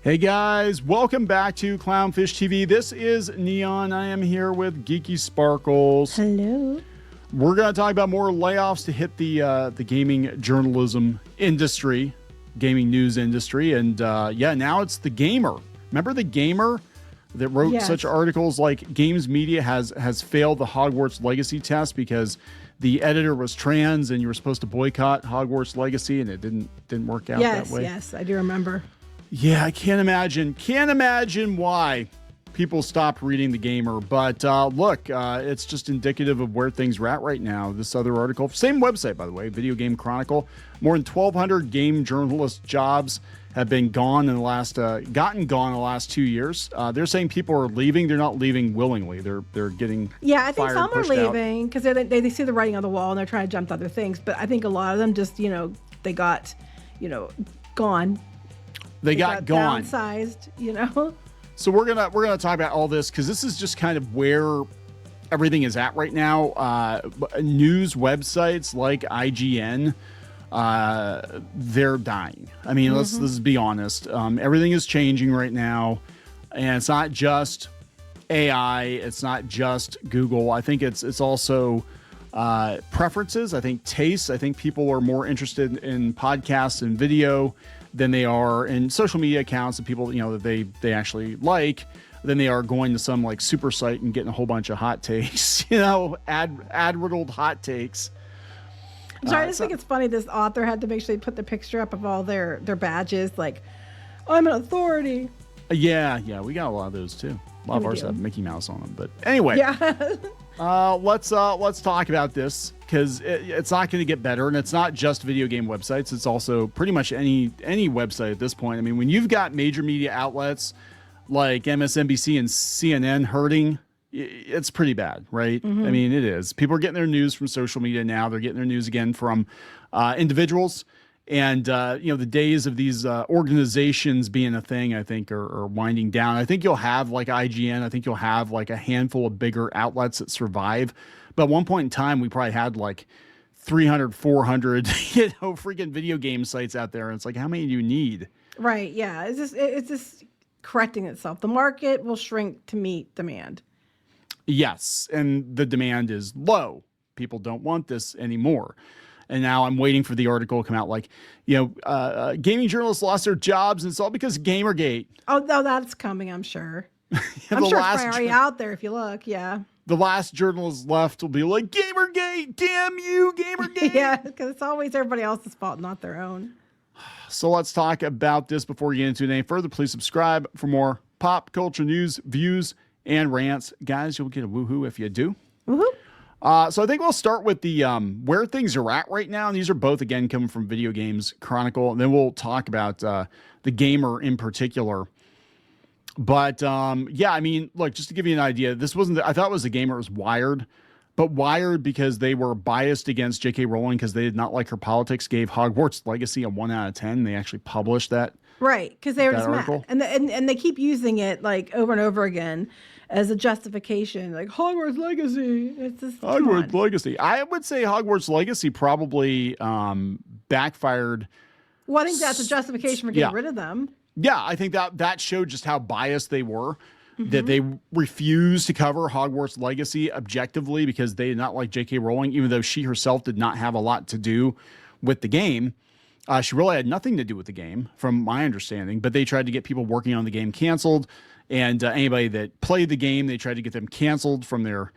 Hey guys, welcome back to Clownfish TV. This is Kneon. I am here with Geeky Sparkles. Hello. We're going to talk about more layoffs to hit the gaming journalism industry, gaming news industry, and yeah, now it's TheGamer. Remember TheGamer that wrote such articles like Games Media has failed the Hogwarts Legacy test because the editor was trans and you were supposed to boycott Hogwarts Legacy and it didn't work out that way. Yes, I do remember. Yeah, I can't imagine why people stopped reading TheGamer. But look, it's just indicative of where things are at right now. This other article, same website, by the way, Video Game Chronicle. More than 1,200 game journalist jobs have been gone in the last, gotten gone in the last 2 years. They're saying people are leaving. They're not leaving willingly. They're getting I think some are leaving because they see the writing on the wall and they're trying to jump to other things. But I think a lot of them just, they got, gone. They got gone. Downsized, So we're gonna talk about all this because this is just kind of where everything is at right now. News websites like IGN, they're dying. I mean, let's be honest. Everything is changing right now, and it's not just AI. It's not just Google. I think it's also preferences. I think tastes. I think people are more interested in podcasts and video than they are in social media accounts and people, that they actually like, than they are going to some like super site and getting a whole bunch of hot takes, ad riddled hot takes. I'm sorry, I just think it's funny. This author had to make sure they put the picture up of all their badges, like, I'm an authority. Yeah, we got a lot of those too. A lot of ours have Mickey Mouse on them, but anyway. Yeah. Let's talk about this because it's not going to get better, and it's not just video game websites. It's also pretty much any website at this point. I mean, when you've got major media outlets like MSNBC and CNN hurting, it's pretty bad, right? I mean, it is. People are getting their news from social media now. They're getting their news again from individuals. And, the days of these organizations being a thing, I think, are winding down. I think you'll have like IGN. I think you'll have like a handful of bigger outlets that survive. But at one point in time, we probably had like 300, 400, freaking video game sites out there. And it's like, how many do you need? Right. Yeah. It's just correcting itself. The market will shrink to meet demand. Yes. And the demand is low. People don't want this anymore. And now I'm waiting for the article to come out like, gaming journalists lost their jobs and it's all because of GamerGate. Oh, no, that's coming, I'm sure. I'm sure it's already out there if you look, yeah. The last journalist left will be like, GamerGate, damn you, GamerGate. Yeah, because it's always everybody else's fault, not their own. So let's talk about this before we get into it any further. Please subscribe for more pop culture news, views, and rants. Guys, you'll get a woohoo if you do. Woohoo. So I think we'll start with the where things are at right now. And these are both, again, coming from Video Games Chronicle. And then we'll talk about TheGamer in particular. But, yeah, I mean, look, just to give you an idea, this wasn't, I thought it was TheGamer, it was Wired. But Wired, because they were biased against J.K. Rowling because they did not like her politics, gave Hogwarts Legacy a 1 out of 10. They actually published that. Right, because they were just article. mad. And they keep using it, like, over and over again as a justification. Like, Hogwarts Legacy. It's just, Hogwarts Legacy. I would say Hogwarts Legacy probably backfired. Well, I think that's a justification for getting rid of them. Yeah, I think that showed just how biased they were, that they refused to cover Hogwarts Legacy objectively because they did not like J.K. Rowling, even though she herself did not have a lot to do with the game. She really had nothing to do with the game, from my understanding, but they tried to get people working on the game canceled, and anybody that played the game, they tried to get them canceled from their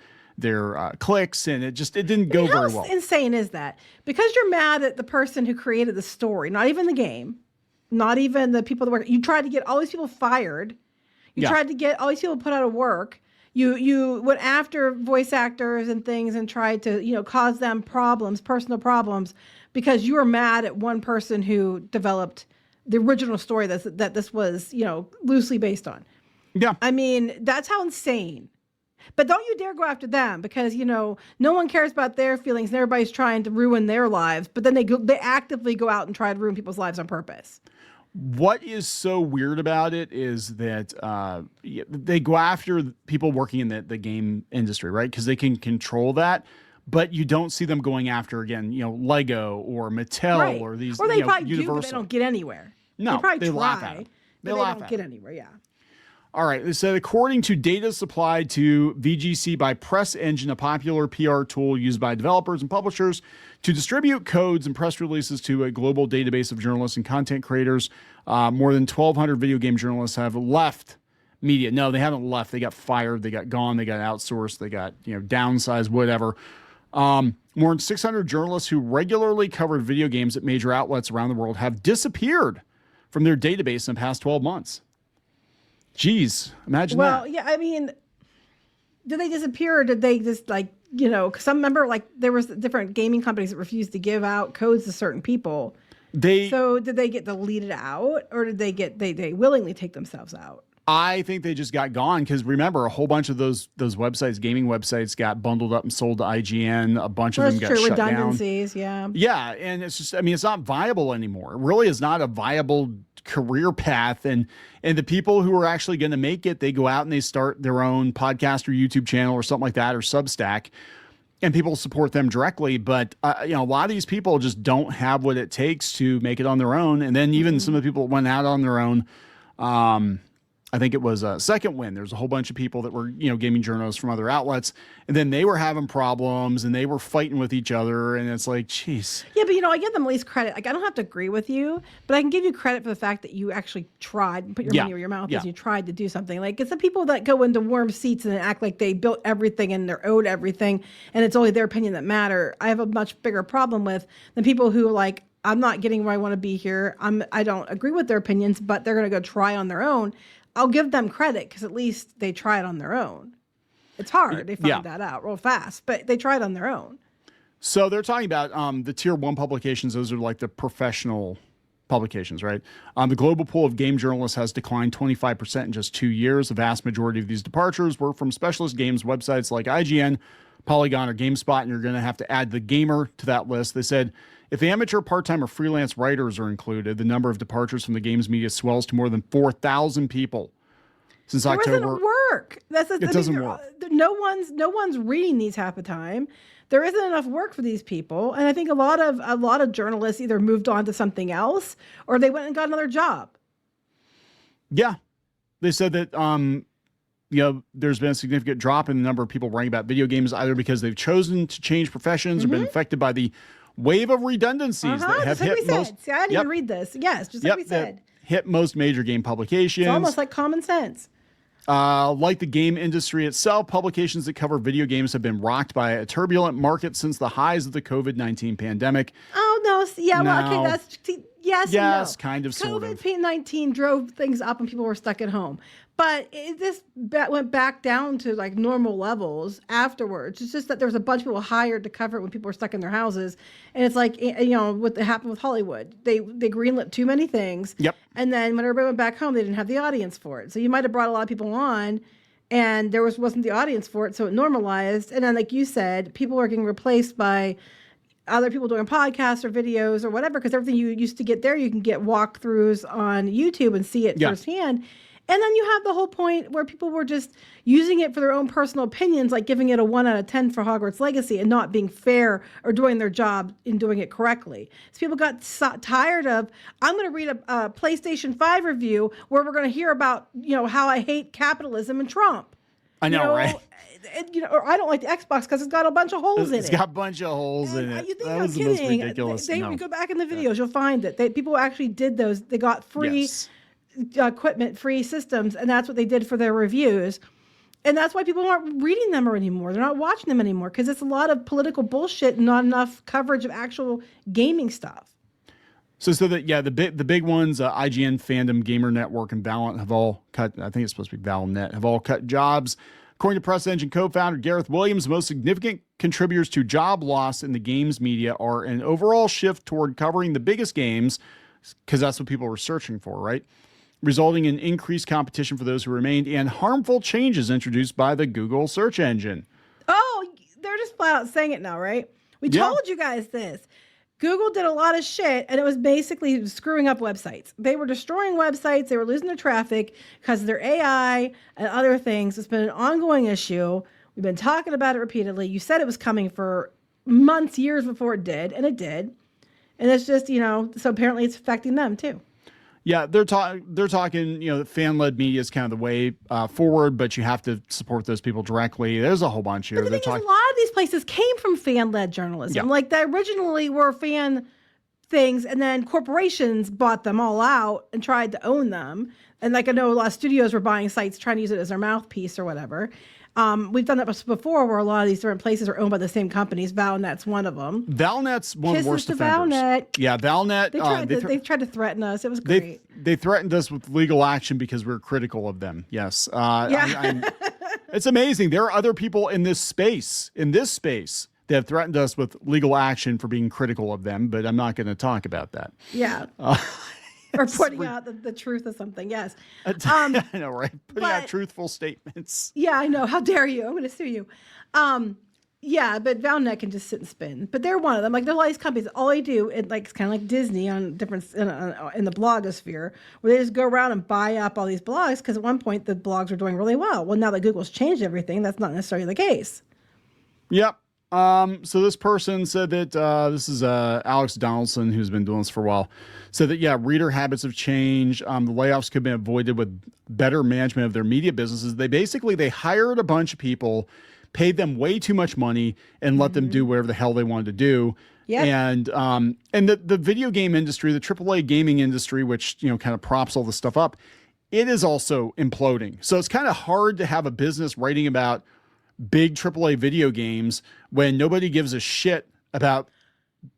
clicks, and it didn't go very well. How insane is that? Because you're mad at the person who created the story, not even the game, not even the people that work. You tried to get all these people fired. You tried to get all these people put out of work. You went after voice actors and things and tried to, cause them problems, personal problems, because you were mad at one person who developed the original story that this was, loosely based on. Yeah. I mean, that's how insane. But don't you dare go after them because, no one cares about their feelings and everybody's trying to ruin their lives. But then they actively go out and try to ruin people's lives on purpose. What is so weird about it is that they go after people working in the game industry, right? Because they can control that. But you don't see them going after, again, Lego or Mattel or these, or they probably Universal. do, but they don't get anywhere. No, they probably laugh at it. They but laugh don't at get it. anywhere. Yeah. All right. They said, according to data supplied to VGC by Press Engine, a popular PR tool used by developers and publishers to distribute codes and press releases to a global database of journalists and content creators, more than 1,200 video game journalists have left media. No, they haven't left. They got fired. They got gone. They got outsourced. They got, downsized, whatever. More than 600 journalists who regularly covered video games at major outlets around the world have disappeared from their database in the past 12 months. Jeez, imagine that. Well, yeah, I mean, did they disappear or did they just because I remember there was different gaming companies that refused to give out codes to certain people. So did they get deleted out or did they willingly take themselves out? I think they just got gone because remember, a whole bunch of those websites, gaming websites, got bundled up and sold to IGN. A bunch of them got shut down. Redundancies, yeah. Yeah, and it's just, it's not viable anymore. It really is not a viable career path. And the people who are actually going to make it, they go out and they start their own podcast or YouTube channel or something like that, or Substack, and people support them directly. But, a lot of these people just don't have what it takes to make it on their own. And then even some of the people that went out on their own, I think it was Second Wind. There's a whole bunch of people that were, gaming journalists from other outlets, and then they were having problems and they were fighting with each other. And it's like, geez. Yeah, but I give them at least credit. I don't have to agree with you, but I can give you credit for the fact that you actually tried and put your money where your mouth is. You tried to do something. It's the people that go into warm seats and act like they built everything and they're owed everything, and it's only their opinion that matter. I have a much bigger problem with than people who I'm not getting where I want to be here. I don't agree with their opinions, but they're going to go try on their own. I'll give them credit because at least they try it on their own. It's hard. They find that out real fast, but they tried on their own. So they're talking about the tier 1 publications. Those are like the professional publications, right? The global pool of game journalists has declined 25% in just 2 years. The vast majority of these departures were from specialist games websites like IGN, Polygon, or GameSpot, and you're going to have to add TheGamer to that list. They said, if amateur, part-time, or freelance writers are included, the number of departures from the games media swells to more than 4,000 people since October. It doesn't work. It doesn't work. No one's reading these half the time. There isn't enough work for these people, and I think a lot of journalists either moved on to something else or they went and got another job. Yeah, they said that there's been a significant drop in the number of people writing about video games, either because they've chosen to change professions or been affected by the wave of redundancies that have hit most. See, I didn't even read this. Yes, just like we said. Hit most major game publications. It's almost like common sense. Like the game industry itself, publications that cover video games have been rocked by a turbulent market since the highs of the COVID-19 pandemic. Oh, no. Yeah, well, okay, that's... Yes, and no. Kind of, sort of. COVID-19 drove things up and people were stuck at home. But this went back down to normal levels afterwards. It's just that there was a bunch of people hired to cover it when people were stuck in their houses. And it's what happened with Hollywood. They greenlit too many things. Yep. And then when everybody went back home, they didn't have the audience for it. So you might have brought a lot of people on and there wasn't the audience for it. So it normalized. And then, like you said, people are getting replaced by other people doing podcasts or videos or whatever, because everything you used to get there, you can get walkthroughs on YouTube and see it firsthand. And then you have the whole point where people were just using it for their own personal opinions, like giving it a 1 out of 10 for Hogwarts Legacy and not being fair or doing their job in doing it correctly. So people got tired of, I'm going to read a PlayStation 5 review where we're going to hear about, how I hate capitalism and Trump. I know, right? Or I don't like the Xbox because it's got a bunch of holes in it. It's got a bunch of holes in it. You think that I'm was kidding? The most ridiculous. You go back in the videos, you'll find that people actually did those. They got free equipment, free systems, and that's what they did for their reviews. And that's why people aren't reading them anymore. They're not watching them anymore because it's a lot of political bullshit and not enough coverage of actual gaming stuff. So that the big ones, IGN, Fandom, Gamer Network, and Valent have all cut. I think it's supposed to be ValNet, have all cut jobs. According to Press Engine co-founder Gareth Williams, the most significant contributors to job loss in the games media are an overall shift toward covering the biggest games, because that's what people were searching for, right? Resulting in increased competition for those who remained, and harmful changes introduced by the Google search engine. Oh, they're just flat out saying it now, right? We told you guys this. Google did a lot of shit, and it was basically screwing up websites. They were destroying websites. They were losing their traffic because of their AI and other things. It's been an ongoing issue. We've been talking about it repeatedly. You said it was coming for months, years before it did, and it did. And it's just, so apparently it's affecting them too. Yeah, they're talking, fan-led media is kind of the way forward, but you have to support those people directly. There's a whole bunch here. But the thing is, a lot of these places came from fan-led journalism. Yeah. Like, they originally were fan things, and then corporations bought them all out and tried to own them. And like, I know a lot of studios were buying sites trying to use it as their mouthpiece or whatever. We've done that before, where a lot of these different places are owned by the same companies. Valnet's one of them. Valnet's one of the worst offenders. Valnet. Yeah, Valnet. They tried to threaten us. It was great. They threatened us with legal action because we were critical of them. Yes. Yeah. It's amazing. There are other people in this space, that have threatened us with legal action for being critical of them, but I'm not going to talk about that. Yeah. Or pointing out the truth of something. Yes. I know, right? Putting out truthful statements. Yeah, I know. How dare you? I'm going to sue you. Yeah, but Valnet can just sit and spin. But they're one of them. Like, there are all these companies. All they do, it's kind of like Disney on different in the blogosphere, where they just go around and buy up all these blogs, because at one point the blogs were doing really well. Well, now that Google's changed everything, that's not necessarily the case. Yep. So this person said that, this is Alex Donaldson, who's been doing this for a while, said that, yeah, reader habits have changed. The layoffs could have been avoided with better management of their media businesses. They hired a bunch of people, paid them way too much money, and let them do whatever the hell they wanted to do. Yep. And the video game industry, the AAA gaming industry, which, kind of props all this stuff up, it is also imploding. So it's kind of hard to have a business writing about big AAA video games when nobody gives a shit about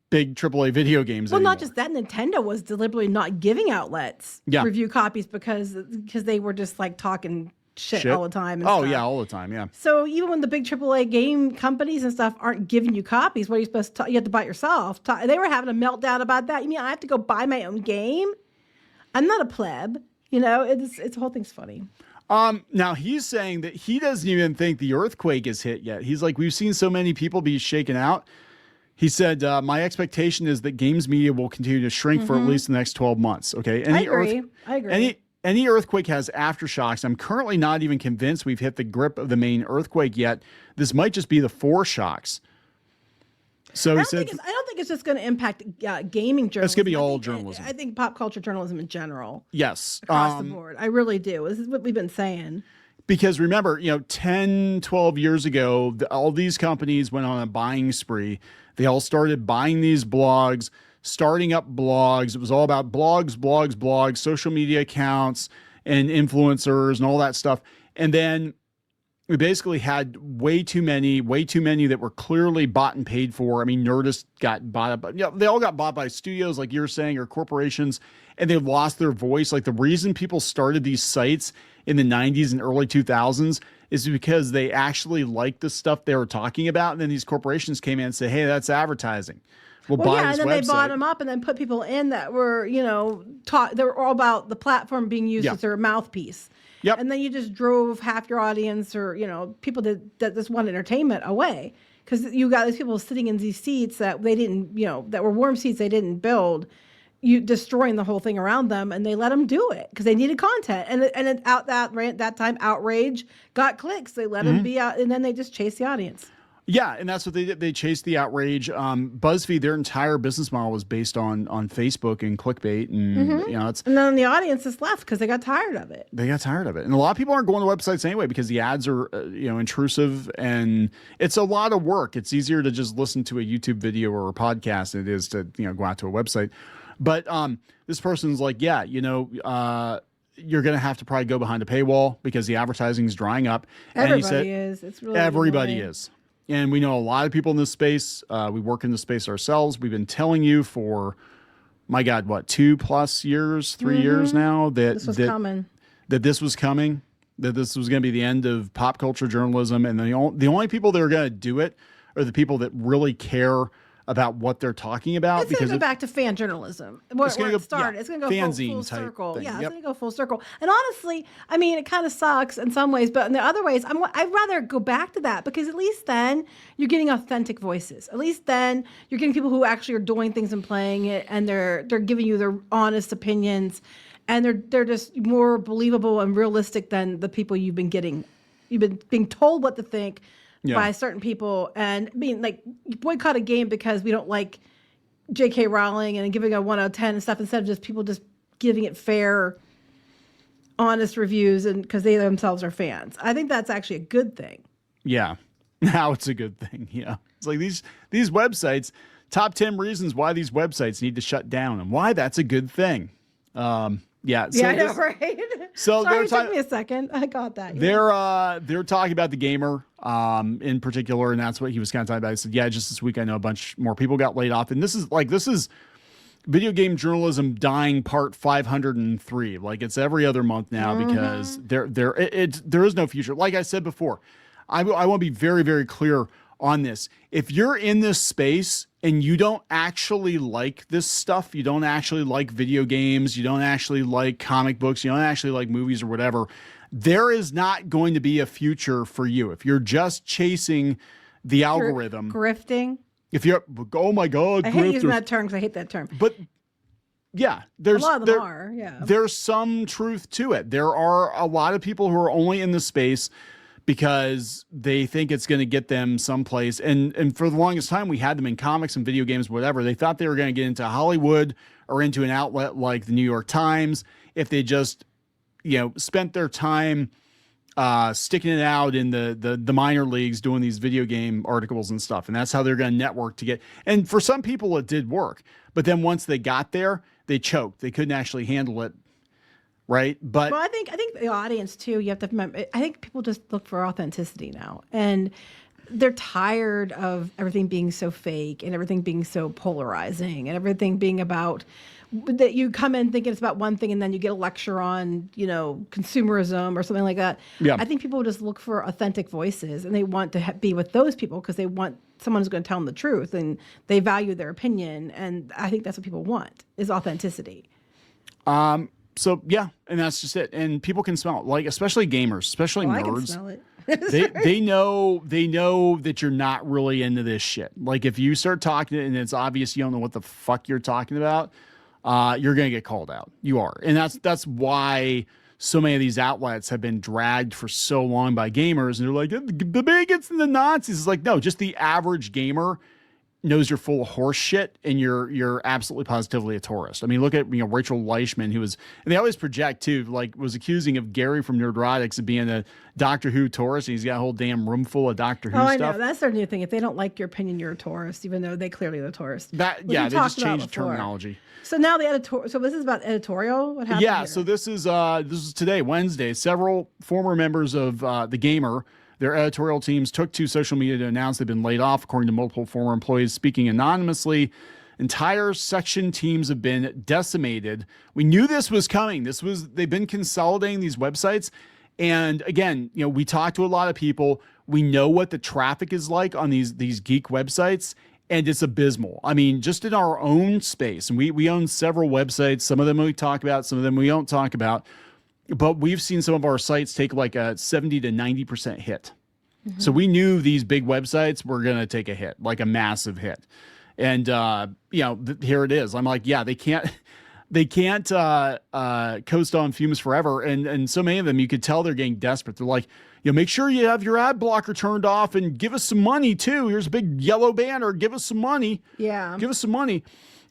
big AAA video games anymore. Not just that, Nintendo was deliberately not giving outlets review copies because they were just like talking shit all the time. And stuff. Yeah, all the time, yeah. So even when the big AAA game companies and stuff aren't giving you copies, what are you supposed to? You have to buy it yourself. They were having a meltdown about that. You mean I have to go buy my own game? I'm not a pleb. It's the whole thing's funny. Now he's saying that he doesn't even think the earthquake is hit yet. He's like, we've seen so many people be shaken out. He said, my expectation is that games media will continue to shrink for at least the next 12 months. Okay. I agree. Any earthquake has aftershocks. I'm currently not even convinced we've hit the grip of the main earthquake yet. This might just be the foreshocks. So he said, I don't think it's just going to impact gaming journalism. It's going to be all journalism. I think pop culture journalism in general. Yes. Across the board. I really do. This is what we've been saying. Because remember, 10, 12 years ago, all these companies went on a buying spree. They all started buying these blogs, starting up blogs. It was all about blogs, social media accounts, and influencers and all that stuff. And then we basically had way too many that were clearly bought and paid for. I mean, Nerdist got bought up. They all got bought by studios, like you're saying, or corporations, and they lost their voice. Like, the reason people started these sites in the 90s and early 2000s is because they actually liked the stuff they were talking about. And then these corporations came in and said, hey, that's advertising. We'll buy this and then website. They bought them up and then put people in that were, they were all about the platform being used as their mouthpiece. Yep. And then you just drove half your audience or, people that just want entertainment away. Because you got these people sitting in these seats that they didn't, that were warm seats they didn't build, you destroying the whole thing around them, and they let them do it because they needed content. And out that time, outrage got clicks. They let them be out, and then they just chased the audience. Yeah, and that's what they did. They chased the outrage. BuzzFeed, their entire business model was based on Facebook and clickbait, and and then the audience is left because they got tired of it. They got tired of it, and a lot of people aren't going to websites anyway because the ads are intrusive, and it's a lot of work. It's easier to just listen to a YouTube video or a podcast than it is to go out to a website. But this person's like, yeah, you're going to have to probably go behind a paywall because the advertising is drying up. Everybody is. It's really everybody is. And we know a lot of people in this space. We work in this space ourselves. We've been telling you for, my God, 2+ years, 3 years now that this was coming. That this was coming. That this was going to be the end of pop culture journalism. And the only people that are going to do it are the people that really care about what they're talking about. It's going to go back to fan journalism. Where it started. It's going to go full circle. Thing. Yeah, it's going to go full circle. And honestly, I mean, it kind of sucks in some ways, but in the other ways, I'd rather go back to that because at least then you're getting authentic voices. At least then you're getting people who actually are doing things and playing it, and they're giving you their honest opinions, and they're just more believable and realistic than the people you've been being told what to think by certain people, and being like, boycott a game because we don't like J.K. Rowling and giving a 1 out of 10 and stuff, instead of just people just giving it fair, honest reviews, and because they themselves are fans. I think that's actually a good thing. Yeah. Now it's a good thing. Yeah. It's like these websites, top 10 reasons why these websites need to shut down and why that's a good thing. Yeah. So yeah, I know, right? So sorry, it took me a second. I got that. They're talking about the gamer in particular, and that's what he was kind of talking about. He said, yeah, just this week I know a bunch more people got laid off. And this is video game journalism dying part 503. Like it's every other month now because there is no future. Like I said before, I want to be very, very clear on this. If you're in this space and you don't actually like this stuff, you don't actually like video games, you don't actually like comic books, you don't actually like movies or whatever, there is not going to be a future for you. If you're just chasing the algorithm. Grifting. If you're, oh my God. I hate using that term because I hate that term. But yeah, a lot of them are. Yeah. There's some truth to it. There are a lot of people who are only in the space because they think it's going to get them someplace. And for the longest time, we had them in comics and video games, whatever. They thought they were going to get into Hollywood or into an outlet like the New York Times if they just, spent their time sticking it out in the minor leagues doing these video game articles and stuff. And that's how they're going to network to get. And for some people, it did work. But then once they got there, they choked. They couldn't actually handle it. Right. But I think the audience too, you have to remember, I think people just look for authenticity now, and they're tired of everything being so fake and everything being so polarizing and everything being about that you come in thinking it's about one thing and then you get a lecture on, consumerism or something like that. Yeah. I think people just look for authentic voices and they want to be with those people because they want someone who's going to tell them the truth and they value their opinion. And I think that's what people want is authenticity. So yeah, and that's just it. And people can smell it, like especially gamers, especially nerds. I can smell it. they know that you're not really into this shit. Like if you start talking and it's obvious you don't know what the fuck you're talking about, you're gonna get called out. You are, and that's why so many of these outlets have been dragged for so long by gamers. And they're like the bigots and the Nazis. It's like no, just the average gamer knows you're full of horse shit and you're absolutely positively a tourist. I mean, look at Rachel Leishman, and they always project too, like was accusing of Gary from Nerdrotics of being a Doctor Who tourist. And he's got a whole damn room full of Doctor Who stuff. I know. That's their new thing. If they don't like your opinion, you're a tourist, even though they clearly are a tourist. They just changed the terminology. So now so this is about editorial. What happened? Yeah. Here? So this is today, Wednesday. Several former members of TheGamer, their editorial teams took to social media to announce they've been laid off, according to multiple former employees speaking anonymously. Entire section teams have been decimated. We knew this was coming. They've been consolidating these websites. And again, we talked to a lot of people. We know what the traffic is like on these geek websites, and it's abysmal. I mean, just in our own space, and we own several websites. Some of them we talk about, some of them we don't talk about. But we've seen some of our sites take like a 70 to 90% hit. Mm-hmm. So we knew these big websites were going to take a hit, like a massive hit. And, here it is. I'm like, yeah, they can't coast on fumes forever. And so many of them, you could tell they're getting desperate. They're like, make sure you have your ad blocker turned off and give us some money too. Here's a big yellow banner. Give us some money. Yeah. Give us some money.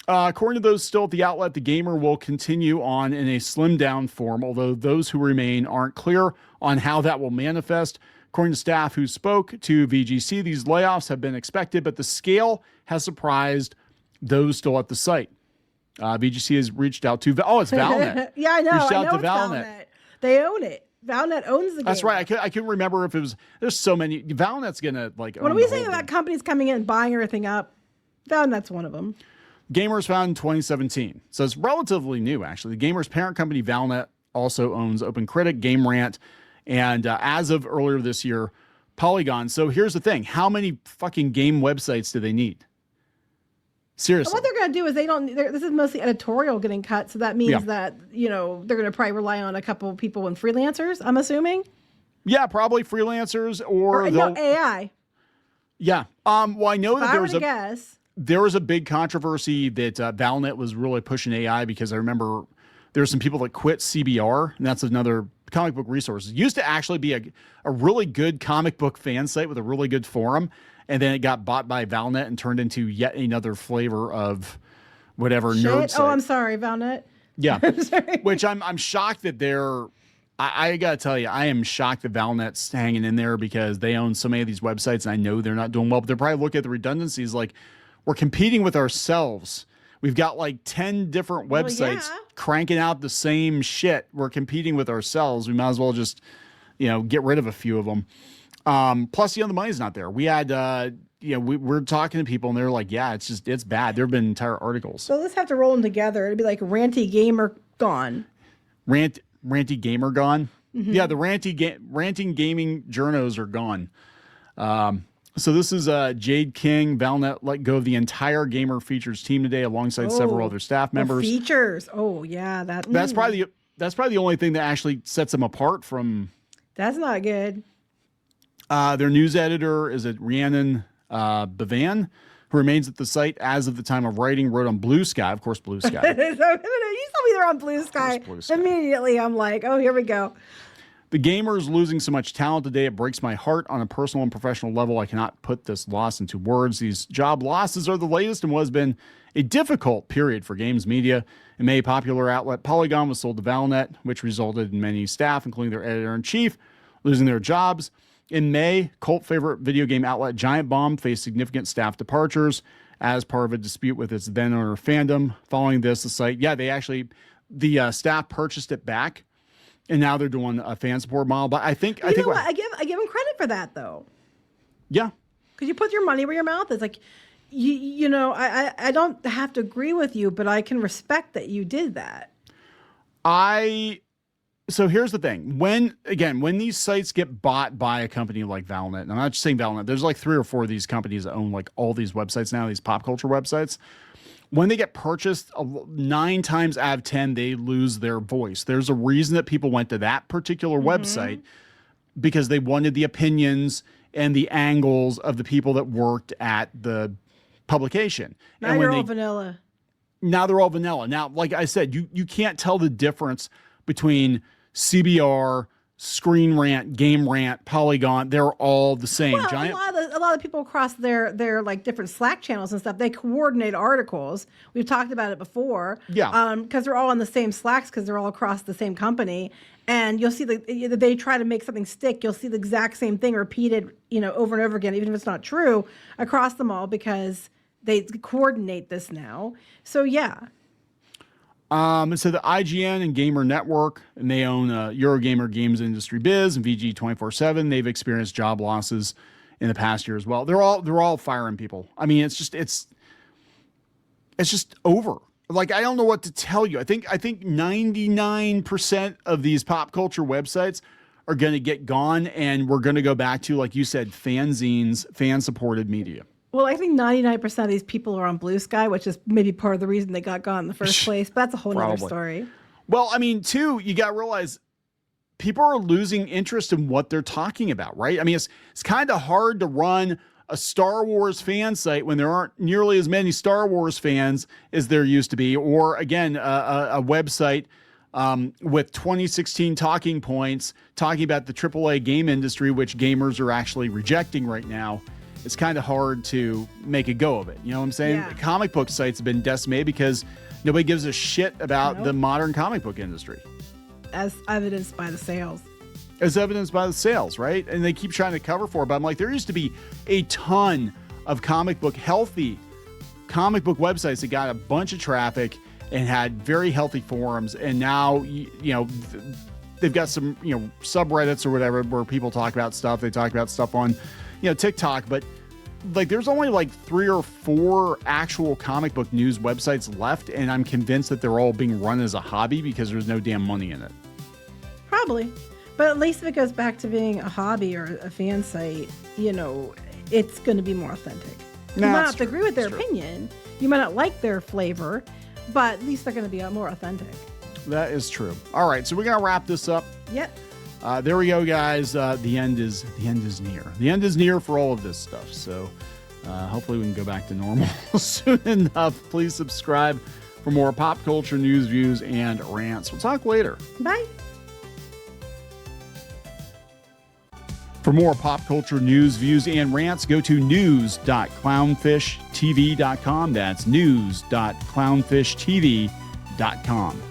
According to those still at the outlet, TheGamer will continue on in a slimmed down form, although those who remain aren't clear on how that will manifest. According to staff who spoke to VGC, these layoffs have been expected, but the scale has surprised those still at the site. VGC has reached out to, it's Valnet. Yeah, I know. Reached out I know to Valnet. They own it. Valnet owns the game. That's right. I couldn't remember if it was, there's so many. Valnet's going to when we say about companies coming in and buying everything up, Valnet's one of them. Gamer was founded in 2017, so it's relatively new, actually. The Gamer's parent company, Valnet, also owns OpenCritic, GameRant, and as of earlier this year, Polygon. So here's the thing. How many fucking game websites do they need? Seriously. What they're going to do is this is mostly editorial getting cut, so that means that, they're going to probably rely on a couple of people and freelancers, I'm assuming? Yeah, probably freelancers or AI. Yeah. Well, I know that there was a big controversy that Valnet was really pushing AI because I remember there were some people that quit CBR, and that's another comic book resource. It used to actually be a really good comic book fan site with a really good forum, and then it got bought by Valnet and turned into yet another flavor of whatever nerd site. Oh, I'm sorry, Valnet. Yeah. I'm sorry. Which I'm shocked that they're. I gotta tell you, I am shocked that Valnet's hanging in there because they own so many of these websites, and I know they're not doing well. But they're probably looking at the redundancies like we're competing with ourselves. We've got like 10 different websites cranking out the same shit. We're competing with ourselves. We might as well just, get rid of a few of them. Plus, the money's not there. We had, we're talking to people and they're like, yeah, it's bad. There have been entire articles. So let's have to roll them together. It'd be like Ranty Gamer gone. Ranty Gamer gone. Mm-hmm. Yeah, the ranting gaming journos are gone. So this is Jade King. Valnet let go of the entire Gamer Features team today alongside several other staff members. Features. Oh yeah, that's probably the only thing that actually sets them apart from. That's not good. Their news editor is Rhiannon Bevan, who remains at the site as of the time of writing, wrote on Blue Sky. Of course, Blue Sky. You told me they're on Blue Sky. Immediately, I'm like, oh, here we go. The Gamer is losing so much talent today, it breaks my heart on a personal and professional level. I cannot put this loss into words. These job losses are the latest in what has been a difficult period for games media. In May, popular outlet Polygon was sold to Valnet, which resulted in many staff, including their editor-in-chief, losing their jobs. In May, cult favorite video game outlet Giant Bomb faced significant staff departures as part of a dispute with its then-owner Fandom. Following this, the site, the staff purchased it back. And now they're doing a fan support model. But I think I give them credit for that though. Yeah. Because you put your money where your mouth is. Like I don't have to agree with you, but I can respect that you did that. So here's the thing. When these sites get bought by a company like Valnet, and I'm not just saying Valnet, there's like 3 or 4 of these companies that own like all these websites now, these pop culture websites. When they get purchased, 9 times out of 10, they lose their voice. There's a reason that people went to that particular website because they wanted the opinions and the angles of the people that worked at the publication. Now they're all vanilla. Now they're all vanilla. Now, like I said, you can't tell the difference between CBR, Screen Rant, Game Rant, Polygon. They're all the same. Well, a lot of people across their like different Slack channels and stuff, they coordinate articles. We've talked about it before. Yeah. Because they're all on the same Slacks because they're all across the same company. And you'll see they try to make something stick. You'll see the exact same thing repeated, over and over again, even if it's not true, across them all because they coordinate this now. So yeah. So the IGN and Gamer Network, and they own Eurogamer Games Industry Biz and VG 24/7. They've experienced job losses in the past year as well. They're all firing people. I mean, it's just over. Like, I don't know what to tell you. I think 99% of these pop culture websites are going to get gone, and we're going to go back to, like you said, fanzines, fan-supported media. Well, I think 99% of these people are on Blue Sky, which is maybe part of the reason they got gone in the first place. But that's a whole other story. Well, I mean, too, you got to realize people are losing interest in what they're talking about, right? I mean, it's kind of hard to run a Star Wars fan site when there aren't nearly as many Star Wars fans as there used to be. Or, again, a website with 2016 talking points talking about the AAA game industry, which gamers are actually rejecting right now. It's kind of hard to make a go of it. You know what I'm saying? Yeah. Comic book sites have been decimated because nobody gives a shit about the modern comic book industry. As evidenced by the sales. As evidenced by the sales, right? And they keep trying to cover for it. But I'm like, there used to be a ton of healthy comic book websites that got a bunch of traffic and had very healthy forums. And now, they've got some, subreddits or whatever where people talk about stuff. They talk about stuff on TikTok, but like there's only like 3 or 4 actual comic book news websites left, and I'm convinced that they're all being run as a hobby because there's no damn money in it. Probably. But at least if it goes back to being a hobby or a fan site, it's going to be more authentic. You might not have to agree with their opinion. You might not like their flavor, but at least they're going to be more authentic. That is true. All right, so we're going to wrap this up. Yep. There we go, guys. The end is near. The end is near for all of this stuff. So hopefully we can go back to normal soon enough. Please subscribe for more pop culture news, views, and rants. We'll talk later. Bye. For more pop culture news, views, and rants, go to news.clownfishtv.com. That's news.clownfishtv.com.